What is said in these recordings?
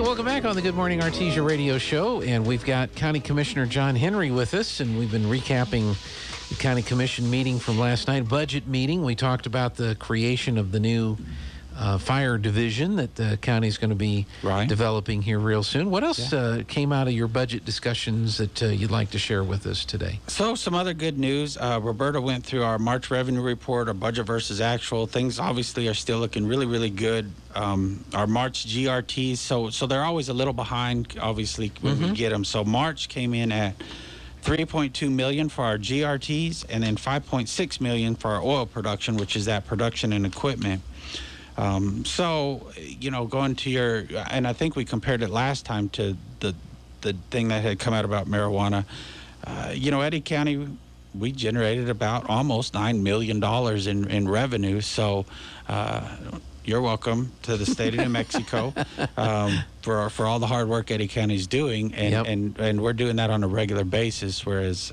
Welcome back on the Good Morning Artesia radio show, and we've got County Commissioner John Henry with us, and we've been recapping the County Commission meeting from last night, budget meeting. We talked about the creation of the new fire division that the county is going to be developing here real soon. What else came out of your budget discussions that you'd like to share with us today? So some other good news. Roberta went through our March revenue report, our budget versus actual. Things obviously are still looking really, really good. Our March GRTs, so they're always a little behind, obviously, when we get them. So March came in at $3.2 million for our GRTs and then $5.6 million for our oil production, which is that production and equipment. So, you know, going to your, and I think we compared it last time to the thing that had come out about marijuana. You know, Eddy County, we generated about almost $9 million in revenue. So, you're welcome to the state of New Mexico for all the hard work Eddy County's doing, and we're doing that on a regular basis, whereas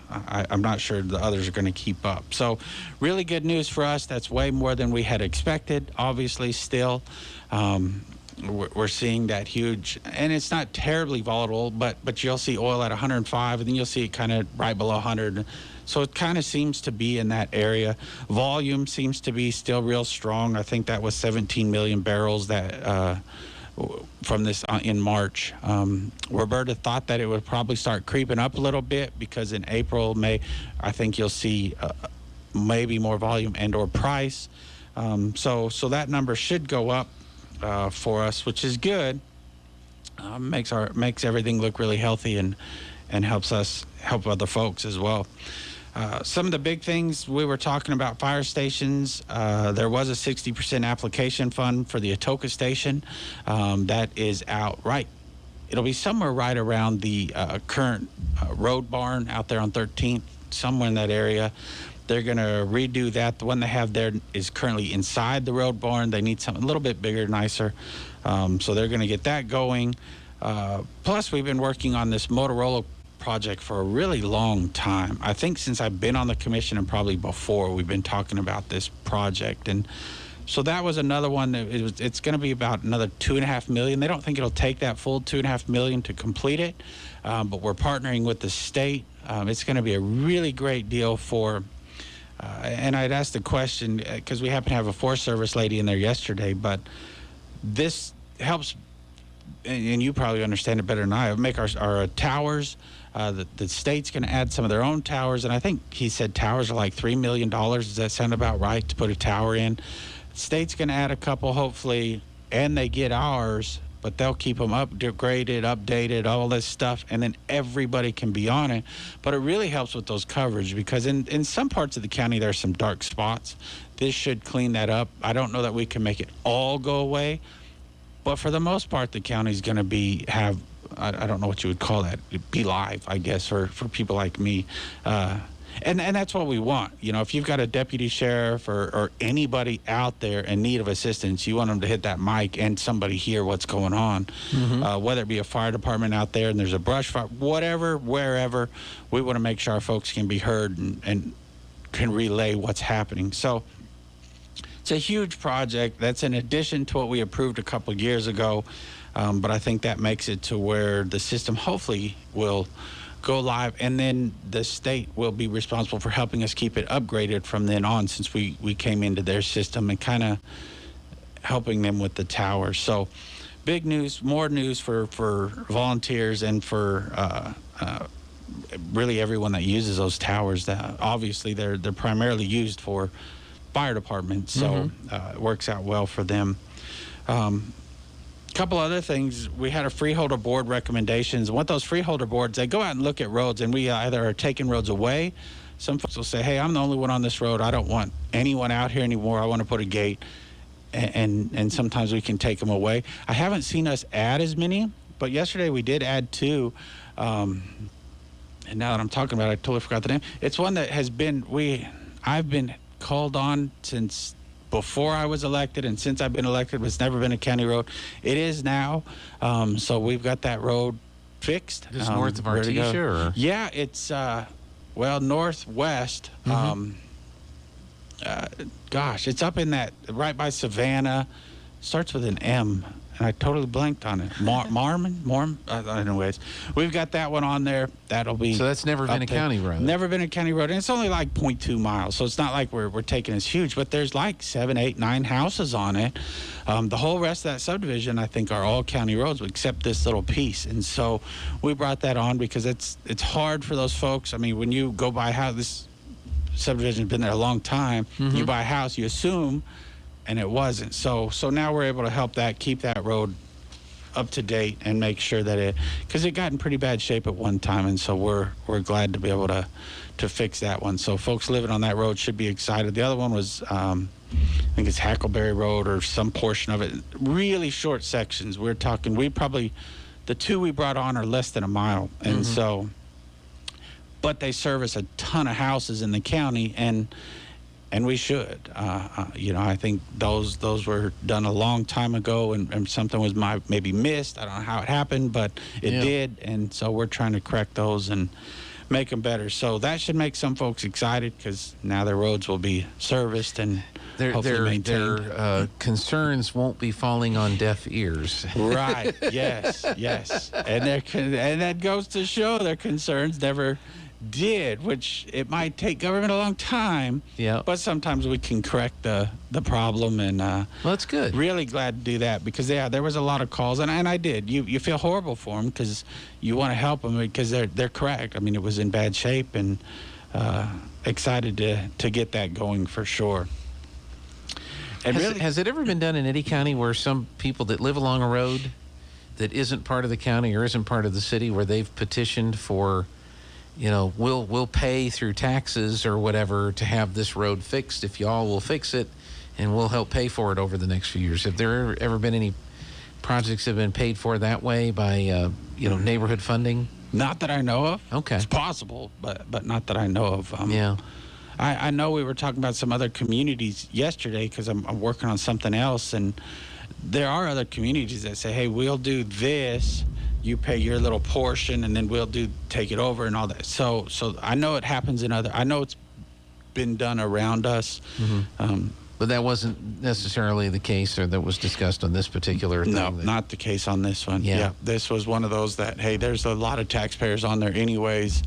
I'm not sure the others are going to keep up. So really good news for us. That's way more than we had expected, obviously, still. We're seeing that huge, and it's not terribly volatile, but you'll see oil at 105, and then you'll see it kind of right below 100. So it kind of seems to be in that area. Volume seems to be still real strong. I think that was 17 million barrels that from this in March. Roberta thought that it would probably start creeping up a little bit because in April, May, I think you'll see maybe more volume and or price. So that number should go up for us, which is good. Makes everything look really healthy and helps us help other folks as well. Some of the big things we were talking about, fire stations. There was a 60% application fund for the Atoka station. That is out right. It'll be somewhere right around the current road barn out there on 13th, somewhere in that area. They're going to redo that. The one they have there is currently inside the road barn. They need something a little bit bigger, nicer. So they're going to get that going. Plus, we've been working on this Motorola project for a really long time. I think since I've been on the commission and probably before, we've been talking about this project. And so that was another one that it's going to be about another $2.5 million. They don't think it'll take that full $2.5 million to complete it, but we're partnering with the state. It's going to be a really great deal for, and I'd asked the question because we happen to have a Forest Service lady in there yesterday, but this helps, and you probably understand it better than I, make our towers. The state's going to add some of their own towers, and I think he said towers are like $3 million. Does that sound about right to put a tower in? The state's going to add a couple, hopefully, and they get ours, but they'll keep them upgraded, updated, all this stuff, and then everybody can be on it. But it really helps with those coverage because in some parts of the county, there are some dark spots. This should clean that up. I don't know that we can make it all go away, but for the most part, the county's going to have, I don't know what you would call that, be live, I guess, for people like me. And that's what we want. You know, if you've got a deputy sheriff or anybody out there in need of assistance, you want them to hit that mic and somebody hear what's going on. Whether it be a fire department out there and there's a brush fire, whatever, wherever, we want to make sure our folks can be heard and can relay what's happening. So it's a huge project. That's in addition to what we approved a couple of years ago. But I think that makes it to where the system hopefully will go live, and then the state will be responsible for helping us keep it upgraded from then on, since we came into their system and kind of helping them with the towers. So big news, more news for volunteers and for really everyone that uses those towers. That obviously they're primarily used for fire departments, so it works out well for them. Couple other things. We had a freeholder board recommendations. What those freeholder boards, they go out and look at roads, and we either are taking roads away. Some folks will say, hey, I'm the only one on this road. I don't want anyone out here anymore. I want to put a gate. And sometimes we can take them away. I haven't seen us add as many, but yesterday we did add 2. And now that I'm talking about it, I totally forgot the name. It's one that has been, I've been called on since before I was elected, and since I've been elected, it's never been a county road. It is now. So we've got that road fixed. Just north of Artesia? Or? Yeah, it's, northwest. Gosh, it's up in that, right by Savannah. Starts with an M. and I totally blanked on it. Marmon? Anyways, we've got that one on there. That'll be. So that's never been a county road. Never been a county road, and it's only like 0.2 miles, so it's not like we're taking it's huge. But there's like 7, 8, 9 houses on it. The whole rest of that subdivision, I think, are all county roads except this little piece. And so we brought that on because it's hard for those folks. I mean, when you go buy a house, this subdivision's been there a long time. Mm-hmm. You buy a house, you assume, and it wasn't. So now we're able to help that, keep that road up to date, and make sure that because it got in pretty bad shape at one time, and so we're glad to be able to fix that one. So folks living on that road should be excited. The other one was I think it's Hackleberry Road or some portion of it, really short sections. We're talking, the two we brought on are less than a mile, and so, but they service a ton of houses in the county, and we should. I think those were done a long time ago, and something was maybe missed. I don't know how it happened, but it did, and so we're trying to correct those and make them better. So that should make some folks excited because now their roads will be serviced and hopefully maintained. Their concerns won't be falling on deaf ears. Right. Yes. And that goes to show their concerns never did, which it might take government a long time. Yeah. But sometimes we can correct the problem, and well, that's good. Really glad to do that because there was a lot of calls, and I did. You feel horrible for them because you want to help them because they're correct. I mean, it was in bad shape, and excited to get that going for sure. And Has it ever been done in Eddy County where some people that live along a road that isn't part of the county or isn't part of the city, where they've petitioned for, we'll pay through taxes or whatever to have this road fixed if y'all will fix it, and we'll help pay for it over the next few years? Have there ever been any projects that have been paid for that way by, neighborhood funding? Not that I know of. Okay. It's possible, but not that I know of. Yeah. I know we were talking about some other communities yesterday because I'm working on something else, and there are other communities that say, hey, we'll do this, you pay your little portion, and then we'll take it over and all that. So I know it happens I know it's been done around us. Mm-hmm. But that wasn't necessarily the case, or that was discussed on this particular thing? No, not the case on this one. Yeah. This was one of those that, hey, there's a lot of taxpayers on there anyways.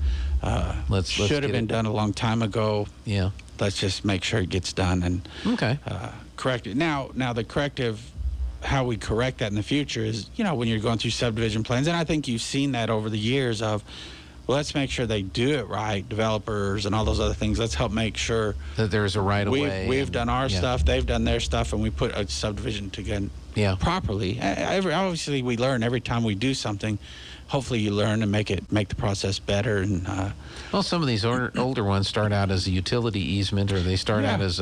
Should have been done a long time ago. Yeah. Let's just make sure it gets done and correct it. Now the corrective, how we correct that in the future is, when you're going through subdivision plans, and I think you've seen that over the years of, well, let's make sure they do it right, developers and all those other things. Let's help make sure that there's a right of way. We've done our stuff, they've done their stuff, and we put a subdivision together properly. Obviously, we learn every time we do something. Hopefully, you learn and make the process better. And well, some of these older ones start out as a utility easement, or they start out as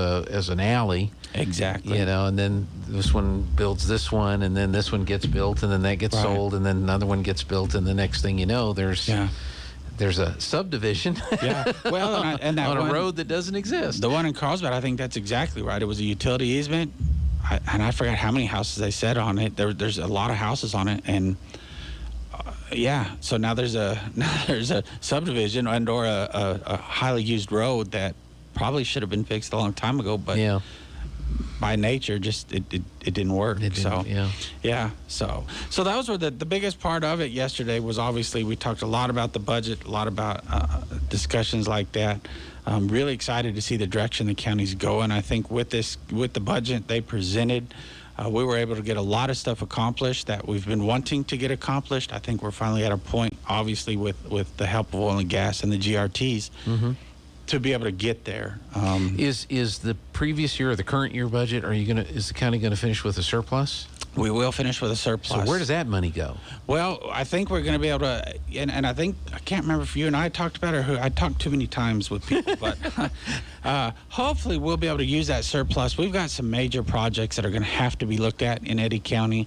an alley. Exactly. And then this one builds this one, and then this one gets built, and then that gets sold, and then another one gets built, and the next thing you know, there's a subdivision. Well, and that on a road that doesn't exist. The one in Carlsbad, I think that's exactly right. It was a utility easement, and I forgot how many houses they said on it. There's a lot of houses on it, and so now there's a subdivision or a highly used road that probably should have been fixed a long time ago, but by nature, just it didn't work. So those were the biggest part of it yesterday. Was obviously we talked a lot about the budget, a lot about discussions like that. I'm really excited to see the direction the county's going. I think with the budget they presented, we were able to get a lot of stuff accomplished that we've been wanting to get accomplished. I think we're finally at a point, obviously with the help of oil and gas and the GRTs. Mm-hmm. To be able to get there. Is the previous year or the current year budget, is the county going to finish with a surplus? We will finish with a surplus. So where does that money go? Well, I think we're going to be able to, and I think, I can't remember if you and I talked about it, or I talked too many times with people, but hopefully we'll be able to use that surplus. We've got some major projects that are going to have to be looked at in Eddy County.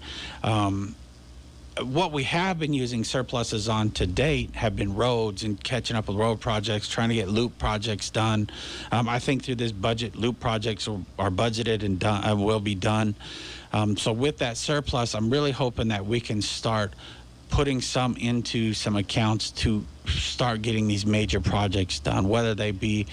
What we have been using surpluses on to date have been roads and catching up with road projects, trying to get loop projects done. I think through this budget, loop projects are budgeted and done, will be done. So with that surplus, I'm really hoping that we can start putting some into some accounts to start getting these major projects done, whether they be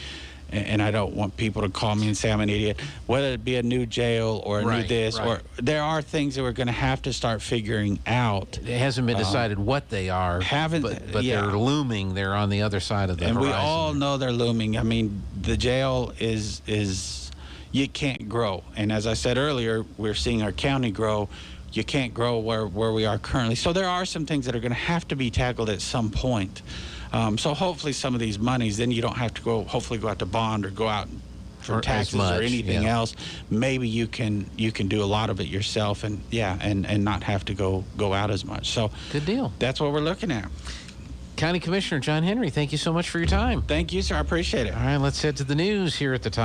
and I don't want people to call me and say I'm an idiot, whether it be a new jail or a new this, or there are things that we're going to have to start figuring out. It hasn't been decided what they are, but they're looming. They're on the other side of the horizon. And we all know they're looming. I mean, the jail is you can't grow. And as I said earlier, we're seeing our county grow. You can't grow where we are currently. So there are some things that are going to have to be tackled at some point. So hopefully some of these monies, then you don't have to hopefully go out to bond or go out for taxes or anything else. Maybe you can do a lot of it yourself and not have to go out as much. So good deal. That's what we're looking at. County Commissioner John Henry, thank you so much for your time. Thank you, sir. I appreciate it. All right, let's head to the news here at the top.